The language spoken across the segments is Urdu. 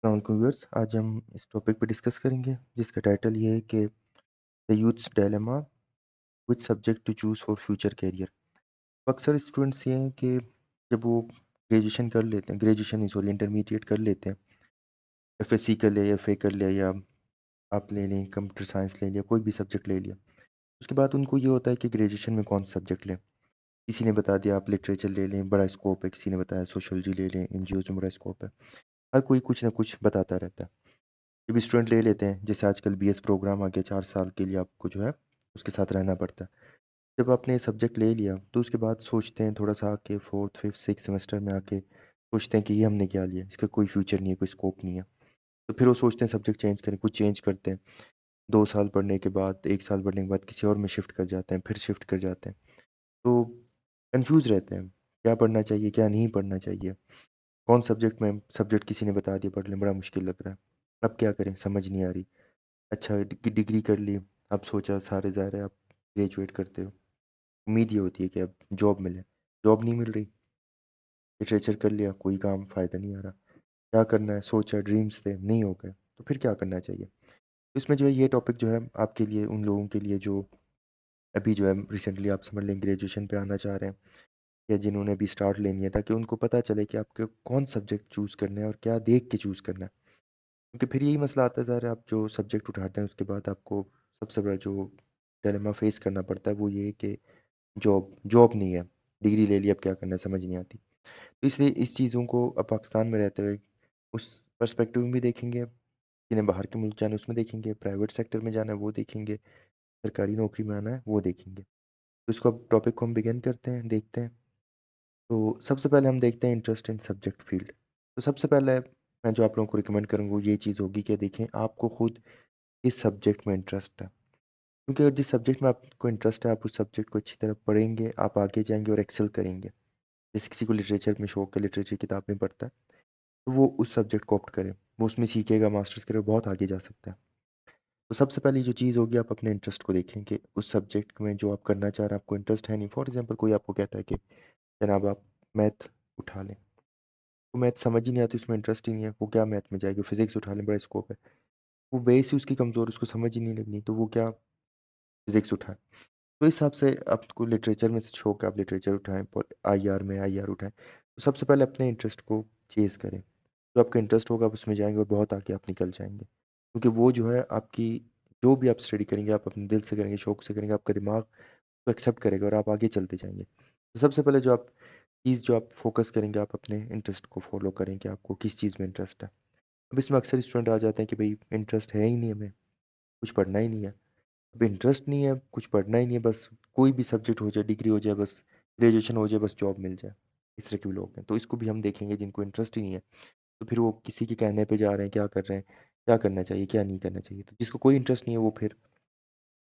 السلام علیکم ویورس، آج ہم اس ٹاپک پہ ڈسکس کریں گے جس کا ٹائٹل یہ ہے کہ the youths dilemma which subject to choose for future career. اکثر اسٹوڈنٹس یہ ہیں کہ جب وہ گریجویشن کر لیتے ہیں، گریجویشن نہیں سوری انٹرمیڈیٹ کر لیتے ہیں، ایف ایس سی کر لیا یا ایف اے کر لیا یا آپ لے لیں کمپیوٹر سائنس لے لیا، کوئی بھی سبجیکٹ لے لیا، اس کے بعد ان کو یہ ہوتا ہے کہ گریجویشن میں کون سا سبجیکٹ لیں۔ کسی نے بتا دیا آپ لٹریچر لے لیں، بڑا اسکوپ ہے، کسی نے بتایا سوشولوجی لے لیں، این جی اوز میں بڑا اسکوپ ہے۔ ہر کوئی کچھ نہ کچھ بتاتا رہتا ہے۔ جب اسٹوڈنٹ لے لیتے ہیں، جیسے آج کل بی ایس پروگرام آ گیا، 4 سال کے لیے آپ کو جو ہے اس کے ساتھ رہنا پڑتا ہے۔ جب آپ نے سبجیکٹ لے لیا تو اس کے بعد سوچتے ہیں تھوڑا سا آ کے 4th 5th 6th سیمسٹر میں آ کے سوچتے ہیں کہ یہ ہم نے کیا لیا، اس کا کوئی فیوچر نہیں ہے، کوئی اسکوپ نہیں ہے، تو پھر وہ سوچتے ہیں سبجیکٹ چینج کریں، کچھ چینج کرتے ہیں۔ 2 سال پڑھنے کے بعد 1 سال پڑھنے کے بعد کسی اور میں شفٹ کر جاتے ہیں، پھر شفٹ کر جاتے ہیں، تو کنفیوز رہتے ہیں کیا پڑھنا چاہیے کیا نہیں پڑھنا چاہیے، کون سبجیکٹ میں سبجیکٹ کسی نے بتا دیا پڑھ لیں، بڑا مشکل لگ رہا ہے، اب کیا کریں سمجھ نہیں آ رہی۔ اچھا ڈگری کر لی، اب سوچا سارے ظاہر ہے آپ گریجویٹ کرتے ہو، امید یہ ہوتی ہے کہ اب جاب ملے، جاب نہیں مل رہی، لٹریچر کر لیا کوئی کام فائدہ نہیں آ رہا، کیا کرنا ہے سوچا، ڈریمز تھے نہیں ہو گئے، تو پھر کیا کرنا چاہیے۔ اس میں جو ہے یہ ٹاپک جو ہے آپ کے لیے، ان لوگوں کے لیے جو ابھی جو ہے ریسنٹلی آپ سمجھ لیں گریجویشن پہ آنا چاہ رہے ہیں، یا جنہوں نے ابھی اسٹارٹ لینی ہے، تاکہ ان کو پتہ چلے کہ آپ کو کون سبجیکٹ چوز کرنا ہے اور کیا دیکھ کے چوز کرنا ہے، کیونکہ پھر یہی مسئلہ آتا ہے ظاہر ہے، آپ جو سبجیکٹ اٹھاتے ہیں اس کے بعد آپ کو سب سے بڑا جو ڈیلیما فیس کرنا پڑتا ہے وہ یہ ہے کہ جاب نہیں ہے، ڈگری لے لی اب کیا کرنا ہے سمجھ نہیں آتی۔ تو اس لیے اس چیزوں کو اب پاکستان میں رہتے ہوئے اس پرسپیکٹیو میں بھی دیکھیں گے، جنہیں باہر کے ملک جانا ہے اس میں دیکھیں گے، پرائیویٹ سیکٹر میں جانا ہے وہ دیکھیں گے، سرکاری نوکری میں آنا ہے وہ دیکھیں گے۔ تو اس کو اب ٹاپک کو ہم بگن کرتے ہیں، دیکھتے ہیں۔ تو سب سے پہلے ہم دیکھتے ہیں انٹرسٹ ان سبجیکٹ فیلڈ۔ تو سب سے پہلے میں جو آپ لوگوں کو ریکمینڈ کروں گا وہ یہ چیز ہوگی کہ دیکھیں آپ کو خود کس سبجیکٹ میں انٹرسٹ ہے، کیونکہ اگر جس سبجیکٹ میں آپ کو انٹرسٹ ہے آپ اس سبجیکٹ کو اچھی طرح پڑھیں گے، آپ آگے جائیں گے اور ایکسل کریں گے۔ جیسے کسی کو لٹریچر میں شوق ہے، لٹریچر کتابیں پڑھتا ہے، تو وہ اس سبجیکٹ کو آپٹ کرے، وہ اس میں سیکھے گا، ماسٹرز کرے، بہت آگے جا سکتا ہے۔ تو سب سے پہلی جو چیز ہوگی آپ اپنے انٹرسٹ کو دیکھیں کہ اس سبجیکٹ میں جو آپ کرنا چاہ رہے ہیں آپ کو انٹرسٹ ہے نہیں۔ فار ایگزامپل کوئی آپ کو کہتا ہے کہ جناب آپ میتھ اٹھا لیں، وہ میتھ سمجھ ہی نہیں آتی، اس میں انٹرسٹ ہی نہیں ہے، وہ کیا میتھ میں جائے گا، فزکس اٹھا لیں بڑا اسکوپ ہے، وہ بیس ہی اس کی کمزور، اس کو سمجھ ہی نہیں لگنی، تو وہ کیا فزکس اٹھائے۔ تو اس حساب سے آپ کو لٹریچر میں سے شوق ہے آپ لٹریچر اٹھائیں، آئی آر میں آئی آر اٹھائیں۔ تو سب سے پہلے اپنے انٹرسٹ کو چیز کریں، جو آپ کا انٹرسٹ ہوگا آپ اس میں جائیں گے اور بہت آگے آپ نکل جائیں گے، کیونکہ وہ جو ہے آپ کی جو بھی آپ اسٹڈی کریں گے آپ اپنے دل سے کریں گے، شوق سے کریں گے، آپ کا دماغ کو ایکسیپٹ کرے گا اور آپ آگے چلتے جائیں گے۔ تو سب سے پہلے جو آپ فوکس کریں گے، آپ اپنے انٹرسٹ کو فالو کریں کہ آپ کو کس چیز میں انٹرسٹ ہے۔ اب اس میں اکثر اسٹوڈنٹ آ جاتے ہیں کہ بھئی انٹرسٹ ہے ہی نہیں، ہمیں کچھ پڑھنا ہی نہیں ہے۔ اب انٹرسٹ نہیں ہے، کچھ پڑھنا ہی نہیں ہے، بس کوئی بھی سبجیکٹ ہو جائے، ڈگری ہو جائے، بس گریجویشن ہو جائے، بس جاب مل جائے، اس طرح کے بھی لوگ ہیں۔ تو اس کو بھی ہم دیکھیں گے جن کو انٹرسٹ ہی نہیں ہے، تو پھر وہ کسی کے کہنے پہ جا رہے ہیں، کیا کر رہے ہیں، کیا کرنا چاہیے کیا نہیں کرنا چاہیے۔ تو جس کو کوئی انٹرسٹ نہیں ہے وہ پھر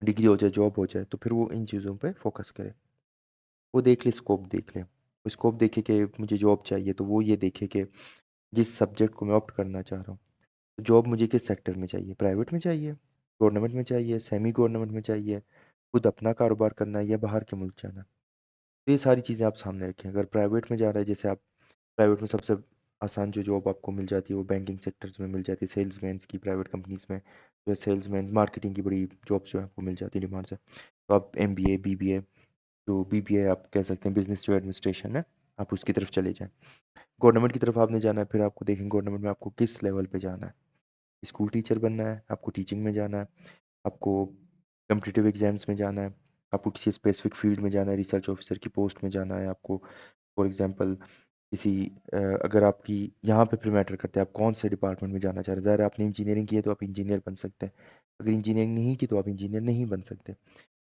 ڈگری ہو جائے، جاب ہو جائے، تو پھر وہ ان چیزوں پہ فوکس کرے، وہ دیکھ لے اسکوپ، دیکھ لے اسکوپ، دیکھے کہ مجھے جاب چاہیے تو وہ یہ دیکھے کہ جس سبجیکٹ کو میں آپٹ کرنا چاہ رہا ہوں، جاب مجھے کس سیکٹر میں چاہیے، پرائیویٹ میں چاہیے، گورنمنٹ میں چاہیے، سیمی گورنمنٹ میں چاہیے، خود اپنا کاروبار کرنا ہے یا باہر کے ملک جانا ہے۔ تو یہ ساری چیزیں آپ سامنے رکھیں۔ اگر پرائیویٹ میں جا رہا ہے، جیسے آپ پرائیویٹ میں سب سے آسان جو جاب آپ کو مل جاتی ہے وہ بینکنگ سیکٹرز میں مل جاتی ہے، سیلز مینس کی پرائیویٹ کمپنیز میں جو ہے سیلز مین مارکیٹنگ کی بڑی جابس جو ہے وہ مل جاتی ہے ڈیمانڈ سے۔ تو آپ M B A B B A, جو بی بی اے آپ کہہ سکتے ہیں بزنس جو ایڈمنسٹریشن ہے، آپ اس کی طرف چلے جائیں۔ گورنمنٹ کی طرف آپ نے جانا ہے، پھر آپ کو دیکھیں گورنمنٹ میں آپ کو کس لیول پہ جانا ہے، اسکول ٹیچر بننا ہے، آپ کو ٹیچنگ میں جانا ہے، آپ کو کمپٹیٹیو ایگزامس میں جانا ہے، آپ کو کسی اسپیسیفک فیلڈ میں جانا ہے، ریسرچ آفیسر کی پوسٹ میں جانا ہے آپ کو، فار ایگزامپل کسی اگر آپ کی یہاں پہ پھر میٹر کرتے ہیں آپ کون سے ڈپارٹمنٹ میں جانا چاہ رہے ہیں۔ ظاہر ہے آپ نے انجینئرنگ کی ہے تو آپ انجینئر بن سکتے ہیں، اگر انجینئرنگ نہیں کی تو آپ انجینئر نہیں بن سکتے۔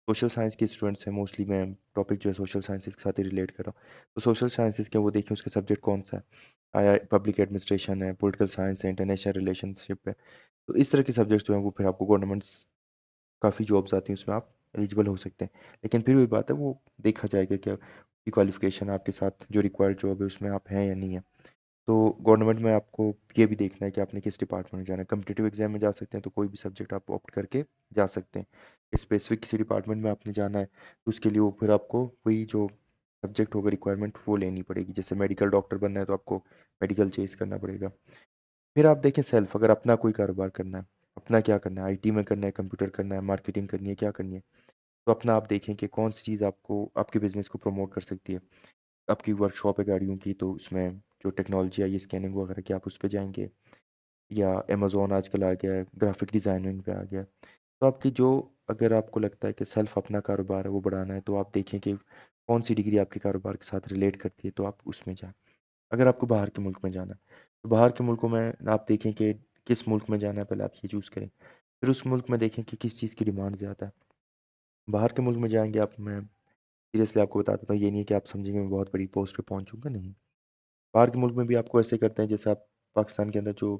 سوشل سائنس کے اسٹوڈنٹس ہیں موسٹلی، میں ٹاپک جو ہے سوشل سائنسز کے ساتھ ہی ریلیٹ کر رہا ہوں، تو سوشل سائنسز کے وہ دیکھیں اس کا سبجیکٹ کون سا ہے، آیا پبلک ایڈمنسٹریشن ہے، پولیٹیکل سائنس ہے، انٹرنیشنل ریلیشن شپ ہے۔ تو اس طرح کے سبجیکٹس جو ہیں وہ پھر آپ کو گورنمنٹس کافی جابس آتی ہیں اس میں آپ ایلیجبل ہو سکتے ہیں، لیکن پھر وہی بات ہے وہ دیکھا جائے گا کہ کی کوالیفیکیشن آپ کے ساتھ جو ریکوائرڈ جاب ہے اس میں آپ ہیں یا نہیں ہیں۔ تو گورنمنٹ میں آپ کو یہ بھی دیکھنا ہے کہ آپ نے کس ڈپارٹمنٹ میں جانا ہے۔ کمپٹیٹیو ایگزام میں جا سکتے ہیں تو کوئی بھی سبجیکٹ آپ آپٹ کر کے جا سکتے ہیں، اسپیسیفک کسی ڈپارٹمنٹ میں آپ نے جانا ہے تو اس کے لیے وہ پھر آپ کو وہی جو سبجیکٹ ہوگا ریکوائرمنٹ وہ لینی پڑے گی۔ جیسے میڈیکل ڈاکٹر بننا ہے تو آپ کو میڈیکل چیز کرنا پڑے گا، پھر آپ دیکھیں سیلف، اگر اپنا کوئی کاروبار کرنا ہے، اپنا کیا کرنا ہے، آئی ٹی میں کرنا ہے، کمپیوٹر کرنا ہے، مارکیٹنگ کرنی ہے، کیا کرنی ہے، تو اپنا آپ دیکھیں کہ کون سی چیز آپ کو آپ کے بزنس کو پروموٹ کر سکتی ہے. آپ کی ورک شاپ ہے گاڑیوں کی، تو اس میں جو ٹیکنالوجی آئی ہے اسکیننگ وغیرہ کی، آپ اس پہ جائیں گے. یا امیزون آج کل آ گیا ہے، گرافک ڈیزائننگ پہ آ گیا ہے. تو آپ کی جو، اگر آپ کو لگتا ہے کہ سیلف اپنا کاروبار ہے وہ بڑھانا ہے، تو آپ دیکھیں کہ کون سی ڈگری آپ کے کاروبار کے ساتھ ریلیٹ کرتی ہے، تو آپ اس میں جائیں. اگر آپ کو باہر کے ملک میں جانا ہے تو باہر کے ملکوں میں آپ دیکھیں کہ کس ملک میں جانا ہے، پہلے آپ یہ چوز کریں. پھر اس ملک میں دیکھیں کہ کس چیز کی ڈیمانڈ زیادہ ہے. باہر کے ملک میں جائیں گے آپ، میں سیریسلی آپ کو بتا دیتا ہوں، یہ نہیں ہے کہ آپ سمجھیں گے میں بہت بڑی پوسٹ پہ پہنچوں گا، نہیں. باہر کے ملک میں بھی آپ کو ایسے کرتے ہیں جیسے آپ پاکستان کے اندر جو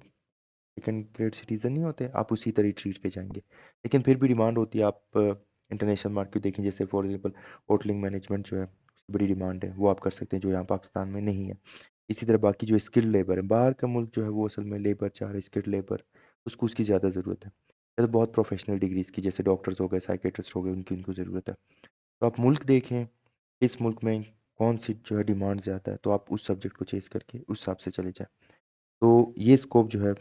سیکنڈ گریڈ سٹیزن نہیں ہوتے، آپ اسی طرح ٹریٹ پہ جائیں گے. لیکن پھر بھی ڈیمانڈ ہوتی ہے. آپ انٹرنیشنل مارکیٹ دیکھیں، جیسے فار ایگزامپل ہوٹلنگ مینجمنٹ جو ہے، اس کی بڑی ڈیمانڈ ہے، وہ آپ کر سکتے ہیں جو یہاں پاکستان میں نہیں ہے. اسی طرح باقی جو اسکل لیبر ہے، باہر کا ملک جو ہے وہ اصل میں لیبر چاہ رہا ہے، اسکل لیبر، اس کی زیادہ ضرورت ہے. جیسے بہت پروفیشنل ڈگریز کی، جیسے ڈاکٹرز ہو گئے، سائیکیٹرسٹ ہو گئے، ان کو ضرورت ہے. تو آپ ملک دیکھیں، اس ملک میں کون سی جو ہے ڈیمانڈ زیادہ ہے، تو آپ اس سبجیکٹ کو چیز کر کے اس حساب سے چلے جائیں. تو یہ اسکوپ جو ہے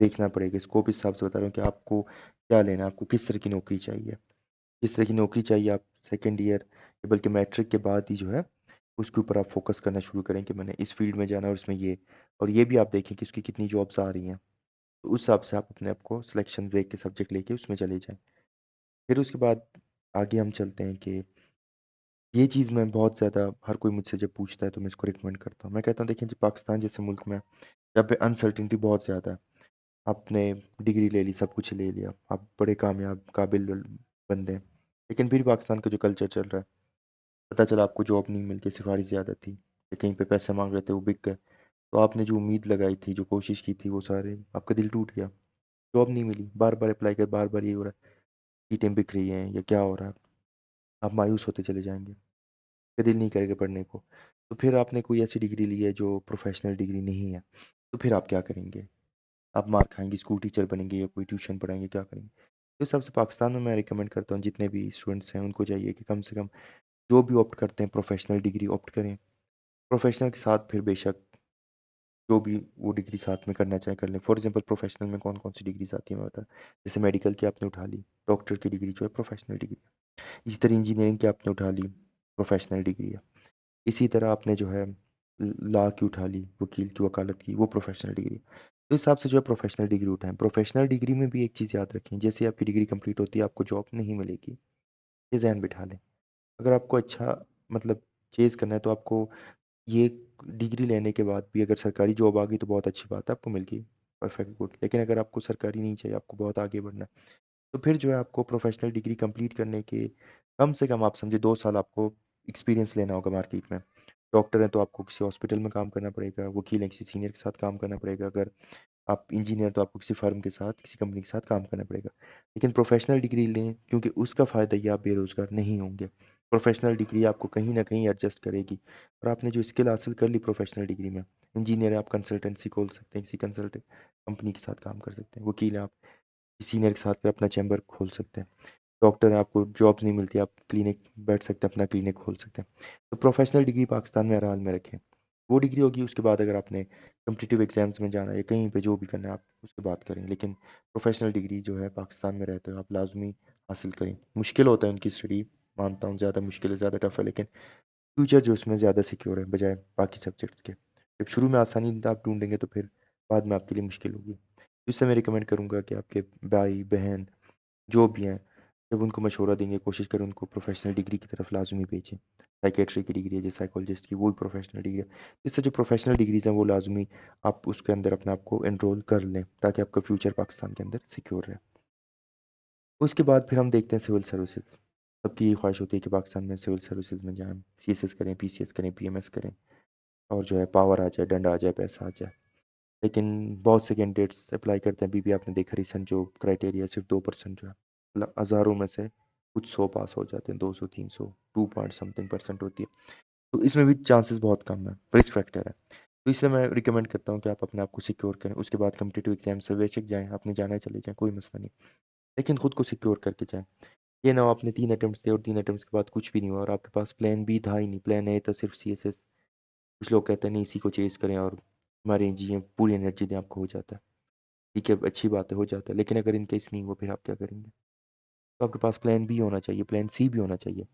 دیکھنا پڑے گا. اسکوپ اس حساب سے بتا رہا ہوں کہ آپ کو کیا لینا ہے، آپ کو کس طرح کی نوکری چاہیے. جس طرح کی نوکری چاہیے، آپ سیکنڈ ایئر بلکہ میٹرک کے بعد ہی جو ہے اس کے اوپر آپ فوکس کرنا شروع کریں کہ میں نے اس فیلڈ میں جانا ہے، اور اس میں یہ، اور یہ بھی آپ دیکھیں کہ اس کی کتنی جابس آ رہی ہیں. تو اس حساب سے آپ اپنے آپ کو سلیکشن دیکھ کے سبجیکٹ لے کے اس میں چلے جائیں. پھر اس کے بعد آگے ہم چلتے ہیں کہ یہ چیز میں بہت زیادہ، ہر کوئی مجھ سے جب پوچھتا ہے تو میں اس کو ریکمینڈ کرتا ہوں. میں کہتا ہوں دیکھیں، جب پاکستان جیسے ملک میں جب پہ انسرٹنٹی بہت زیادہ ہے، آپ نے ڈگری لے لی، سب کچھ لے لیا، آپ بڑے کامیاب قابل بندے ہیں، لیکن پھر پاکستان کا جو کلچر چل رہا ہے، پتہ چلا آپ کو جاب نہیں مل کے سفارش زیادہ تھی، یا کہیں پہ پیسے مانگ رہے تھے وہ بک گئے. تو آپ نے جو امید لگائی تھی، جو کوشش کی تھی، وہ سارے آپ کا دل ٹوٹ گیا. جاب نہیں ملی، بار بار اپلائی کر، بار بار یہ ہو رہا ہے، سیٹیں بک رہی ہیں یا کیا ہو رہا ہے. آپ مایوس ہوتے چلے جائیں گے، کہ دل نہیں کرے گا پڑھنے کو. تو پھر آپ نے کوئی ایسی ڈگری لی ہے جو پروفیشنل ڈگری نہیں ہے، تو پھر آپ کیا کریں گے؟ آپ مار کھائیں گے، اسکول ٹیچر بنیں گے یا کوئی ٹیوشن پڑھائیں گے، کیا کریں گے؟ تو اس حساب سے پاکستان میں ریکمینڈ کرتا ہوں جتنے بھی اسٹوڈنٹس ہیں ان کو چاہیے کہ کم سے کم جو بھی آپٹ کرتے ہیں پروفیشنل ڈگری آپٹ کریں. پروفیشنل کے ساتھ پھر بے شک جو بھی وہ ڈگری ساتھ میں کرنا چاہیں کر لیں. فار ایگزامپل پروفیشنل میں کون کون سی ڈگریز آتی ہیں میں بتا، جیسے میڈیکل کی آپ نے اٹھا لی، ڈاکٹر کی ڈگری جو ہے پروفیشنل ڈگری. اسی طرح انجینئرنگ کی آپ نے اٹھا لی، پروفیشنل ڈگری ہے. اسی طرح آپ نے جو ہے لا کی اٹھا لی، وکیل کی، وکالت کی، وہ پروفیشنل ڈگری. تو اس حساب سے جو ہے پروفیشنل ڈگری اٹھائیں. پروفیشنل ڈگری میں بھی ایک چیز یاد رکھیں، جیسے آپ کی ڈگری کمپلیٹ ہوتی ہے آپ کو جاب نہیں ملے گی، یہ ذہن بٹھا لیں. اگر آپ کو اچھا مطلب چیز کرنا ہے تو آپ کو یہ ڈگری لینے کے بعد بھی اگر سرکاری جاب آ گئی تو بہت اچھی بات ہے، آپ کو مل گئی، پرفیکٹ گڈ. لیکن اگر آپ کو سرکاری نہیں چاہیے، آپ کو بہت آگے بڑھنا ہے، تو پھر جو ہے آپ کو پروفیشنل ڈگری کمپلیٹ کرنے کے کم سے کم آپ سمجھے 2 سال آپ کو ایکسپیرینس لینا ہوگا مارکیٹ میں. ڈاکٹر ہیں تو آپ کو کسی ہاسپٹل میں کام کرنا پڑے گا، وکیل ہیں کسی سینئر کے ساتھ کام کرنا پڑے گا، اگر آپ انجینئر تو آپ کو کسی فرم کے ساتھ، کسی کمپنی کے ساتھ کام کرنا پڑے گا. لیکن پروفیشنل ڈگری لیں، کیونکہ اس کا فائدہ یہ آپ بے روزگار نہیں ہوں گے. پروفیشنل ڈگری آپ کو کہیں نہ کہیں ایڈجسٹ کرے گی، اور آپ نے جو اسکل حاصل کر لی پروفیشنل ڈگری میں، انجینئر آپ کنسلٹنسی کھول سکتے ہیں، کسی کنسلٹنٹ کمپنی کے ساتھ کام کر سکتے ہیں. وکیل ہیں آپ سینئر کے ساتھ پھر اپنا چیمبر کھول سکتے ہیں. ڈاکٹر ہیں، آپ کو جابس نہیں ملتی، آپ کلینک بیٹھ سکتے ہیں، اپنا کلینک کھول سکتے ہیں. تو پروفیشنل ڈگری پاکستان میں ہر حال میں رکھیں. وہ ڈگری ہوگی، اس کے بعد اگر آپ نے کمپٹیٹیو ایگزامس میں جانا ہے یا کہیں پہ جو بھی کرنا ہے آپ اس کے بعد کریں. لیکن پروفیشنل ڈگری جو ہے پاکستان میں رہتے ہیں آپ لازمی حاصل کریں. مشکل ہوتا ہے ان کی اسٹڈی، مانتا ہوں زیادہ مشکل ہے، زیادہ ٹف ہے، لیکن فیوچر جو اس میں زیادہ سیکیور ہے بجائے باقی سبجیکٹس کے. جب شروع میں آسانی آپ ڈھونڈیں گے تو پھر بعد میں آپ کے لیے مشکل ہوگی. اس سے میں ریکمینڈ کروں گا کہ آپ کے بھائی بہن جو بھی ہیں، جب ان کو مشورہ دیں گے کوشش کریں ان کو پروفیشنل ڈگری کی طرف لازمی بھیجیں. سائیکیٹری کی ڈگری ہے، جیسے سائیکولوجسٹ کی، وہ بھی پروفیشنل ڈگری ہے. اس سے جو پروفیشنل ڈگریز ہیں وہ لازمی آپ اس کے اندر اپنے آپ کو انرول کر لیں، تاکہ آپ کا فیوچر پاکستان کے اندر سیکیور رہے. اس کے بعد پھر ہم دیکھتے ہیں سول سروسز. سب کی یہ خواہش ہوتی ہے کہ پاکستان میں سول سروسز میں جائیں، سی ایس ایس کریں، پی سی ایس کریں، پی ایم ایس کریں، اور جو ہے پاور آ جائے، ڈنڈا آ جائے، پیسہ آ جائے. لیکن بہت سے کینڈیڈیٹس اپلائی کرتے ہیں، بھی آپ نے دیکھا ریسنٹ جو کرائٹیریا صرف 2% جو ہے، مطلب ہزاروں میں سے کچھ 100 پاس ہو جاتے ہیں، 200 300 2 پوائنٹ سم تھنگ پرسنٹ ہوتی ہے. تو اس میں بھی چانسز بہت کم ہے، رسک فیکٹر ہے. تو اس سے میں ریکمینڈ کرتا ہوں کہ آپ اپنے آپ کو سیکیور کریں. اس کے بعد کمپٹیٹیو ایگزام سے بے شک جائیں، آپ نے جانا ہے چلے جائیں، کوئی مسئلہ نہیں، لیکن خود کو سیکیور کر کے جائیں. یہ نہ ہو آپ نے 3 اٹمپٹس دیے اور 3 اٹمپٹس کے بعد کچھ بھی نہیں ہوا، اور آپ کے پاس پلان بی تھا ہی نہیں، پلان اے تھا صرف سی ایس ایس. کچھ لوگ کہتے ہیں نہیں اسی کو چیز کریں اور ہماری جی پوری انرجی دیں، آپ کو ہو جاتا ہے. ٹھیک ہے اچھی بات ہے ہو جاتا ہے، لیکن اگر ان کیس نہیں ہوا پھر آپ کیا کریں گے؟ تو آپ کے پاس پلان بی ہونا چاہیے، پلان سی بھی ہونا چاہیے.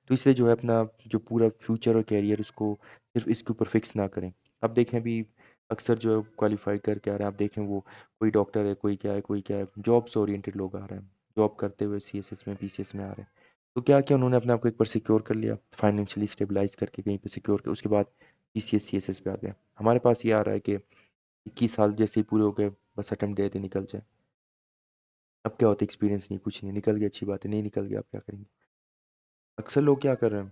تو اس سے جو ہے اپنا جو پورا فیوچر اور کیریئر اس کو صرف اس کے اوپر فکس نہ کریں. اب دیکھیں ابھی اکثر جو ہے کوالیفائی کر کے آ رہے ہیں، آپ دیکھیں وہ کوئی ڈاکٹر ہے، کوئی کیا ہے، کوئی کیا ہے، جابس اورینٹیڈ لوگ آ رہے ہیں، جاب کرتے ہوئے سی ایس ایس میں، پی سی ایس میں آ رہے ہیں. تو کیا کیا انہوں نے اپنے آپ کو ایک بار سیکیور کر لیا، فائنینشلی اسٹیبلائز کر کے کہیں پہ سیکیور کر، اس کے بعد P C S C S S پہ آ گیا. ہمارے پاس یہ آ رہا ہے کہ 21 سال جیسے ہی پورے ہو گئے بس اٹمپٹ دے دے نکل جائے. اب کیا ہوتا ہے ایکسپیرینس نہیں کچھ نہیں، نکل گیا اچھی بات ہے، نہیں نکل گیا آپ کیا کریں گے؟ اکثر لوگ کیا کر رہے ہیں،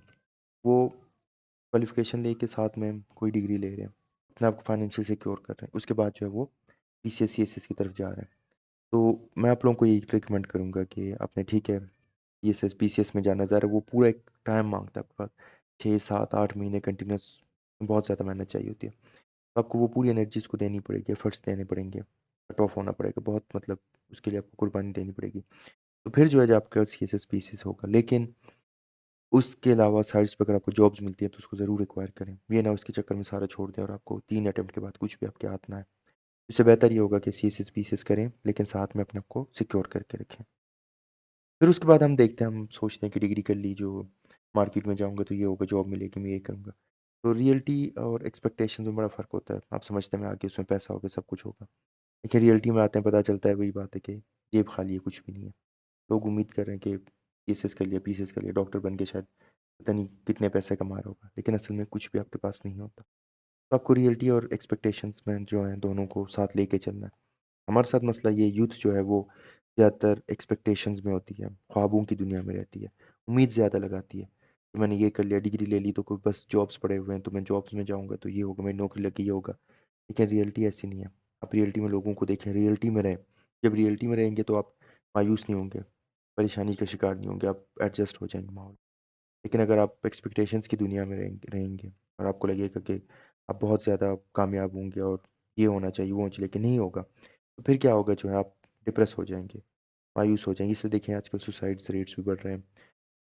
وہ کوالیفیکیشن لے کے ساتھ میں کوئی ڈگری لے رہے ہیں، اپنے آپ کو فائنینشیل سیکیور کر رہے ہیں، اس کے بعد جو ہے وہ P C S C S S کی طرف جا رہے ہیں. تو میں آپ لوگوں کو یہ ریکمینڈ کروں گا کہ آپ نے ٹھیک ہے P S S P C S میں جانا ظاہر ہے وہ پورا ایک ٹائم مانگتا ہے آپ کے پاس، 6 7 8 مہینے کنٹینیوس، بہت زیادہ محنت چاہیے ہوتی ہے. تو آپ کو وہ پوری انرجی اس کو دینی پڑے گی، ایفرٹس دینے پڑیں گے، کٹ آف ہونا پڑے گا بہت، مطلب اس کے لیے آپ کو قربانی دینی پڑے گی. تو پھر جو ہے آپ کا C S S P C S ہوگا. لیکن اس کے علاوہ سائڈس پہ اگر آپ کو جابس ملتی ہیں تو اس کو ضرور ایکوائر کریں، یہ نہ اس کے چکر میں سارا چھوڑ دیں اور آپ کو 3 اٹمپٹ کے بعد کچھ بھی آپ کے ہاتھ نہ آئے. اس سے بہتر یہ ہوگا کہ C S S P C S کریں لیکن ساتھ میں اپنے آپ کو سیکیور کر کے رکھیں. پھر اس کے بعد ہم دیکھتے ہیں، ہم سوچتے ہیں کہ ڈگری کر لی، جو مارکیٹ میں جاؤں گا تو یہ ہوگا، جاب ملے گی میں یہ کروں گا. تو ریئلٹی اور ایکسپیکٹیشن میں بڑا فرق ہوتا ہے. آپ سمجھتے ہیں میں آگے اس میں پیسہ ہوگا سب کچھ ہوگا، لیکن ریئلٹی میں آتے ہیں پتہ چلتا ہے وہی بات ہے کہ جیب خالی ہے، کچھ بھی نہیں ہے. لوگ امید کر رہے ہیں کہ پی ایس ایس کر لیا، پی سی ایس کر لیا، ڈاکٹر بن کے شاید پتہ نہیں کتنے پیسے کما رہا ہوگا، لیکن اصل میں کچھ بھی آپ کے پاس نہیں ہوتا. تو آپ کو ریئلٹی اور ایکسپیکٹیشنس میں جو ہیں دونوں کو ساتھ لے کے چلنا ہے. ہمارے ساتھ مسئلہ یہ یوتھ جو ہے وہ زیادہ تر ایکسپیکٹیشنز میں ہوتی ہے، خوابوں کی دنیا میں رہتی ہے، امید زیادہ لگاتی ہے کہ میں نے یہ کر لیا، ڈگری لے لی تو کوئی بس جابس پڑے ہوئے ہیں تو میں جابس میں جاؤں گا تو یہ ہوگا، میری نوکری لگ گئی یہ ہوگا. لیکن ریئلٹی ایسی نہیں ہے. آپ ریئلٹی میں لوگوں کو دیکھیں، ریئلٹی میں رہیں. جب ریئلٹی میں رہیں گے تو آپ مایوس نہیں ہوں گے، پریشانی کا شکار نہیں ہوں گے، آپ ایڈجسٹ ہو جائیں گے ماحول. لیکن اگر آپ ایکسپیکٹیشنس کی دنیا میں رہیں گے اور آپ کو لگے گا کہ آپ بہت زیادہ کامیاب ہوں گے اور یہ ہونا چاہیے وہ ہونا چاہیے لیکن نہیں ہوگا، تو پھر کیا ہوگا جو ہے آپ ڈپریس ہو جائیں گے، مایوس ہو جائیں گے. اس سے دیکھیں آج کل سوسائڈ ریٹس بھی بڑھ رہے ہیں،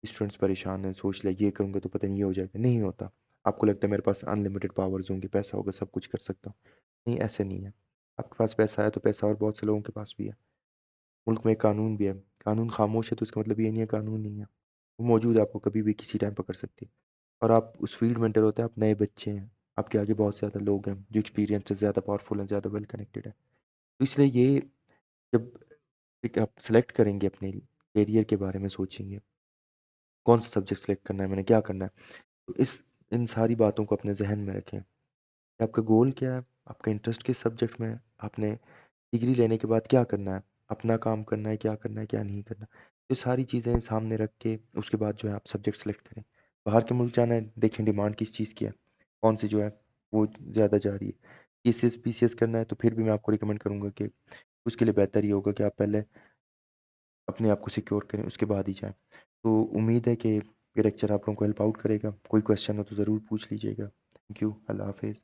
اسٹوڈنٹس پریشان ہیں، سوچ لیں یہ کروں گا تو پتہ نہیں یہ ہو جائے گا، نہیں ہوتا. آپ کو لگتا ہے میرے پاس انلمیٹڈ پاورز ہوں گے، پیسہ ہوگا سب کچھ کر سکتا ہوں، نہیں ایسے نہیں ہے. آپ کے پاس پیسہ ہے تو پیسہ اور بہت سے لوگوں کے پاس بھی ہے. ملک میں قانون بھی ہے، قانون خاموش ہے تو اس کا مطلب یہ نہیں ہے قانون نہیں ہے، وہ موجود ہے، آپ کو کبھی بھی کسی ٹائم پکڑ سکتی ہے. اور آپ اس فیلڈ میں انٹر ہوتے ہیں، آپ نئے بچے ہیں، آپ کے آگے بہت زیادہ لوگ ہیں جو ایکسپیرینس سے زیادہ پاورفل ہیں، زیادہ ویل کنیکٹڈ ہیں. تو اس لیے یہ جب ایک آپ سلیکٹ کریں گے اپنے کیریئر کے بارے میں سوچیں گے کون سا سبجیکٹ سلیکٹ کرنا ہے، میں نے کیا کرنا ہے، تو ان ساری باتوں کو اپنے ذہن میں رکھیں کہ آپ کا گول کیا ہے، آپ کا انٹرسٹ کس سبجیکٹ میں ہے، آپ نے ڈگری لینے کے بعد کیا کرنا ہے، اپنا کام کرنا ہے، کیا نہیں کرنا. یہ ساری چیزیں سامنے رکھ کے اس کے بعد جو ہے آپ سبجیکٹ سلیکٹ کریں. باہر کے ملک جانا ہے، دیکھیں ڈیمانڈ کس چیز کی ہے، کون سی جو ہے وہ زیادہ جا رہی ہے. پی سی ایس کرنا ہے تو پھر بھی میں آپ کو ریکمینڈ کروں گا کہ اس کے لیے بہتر یہ ہوگا کہ آپ پہلے اپنے آپ کو سیکیور کریں اس کے بعد ہی جائیں. تو امید ہے کہ یہ لیکچر آپ لوگوں کو ہیلپ آؤٹ کرے گا. کوئی کویشچن ہو تو ضرور پوچھ لیجیے گا. Thank you. اللہ حافظ.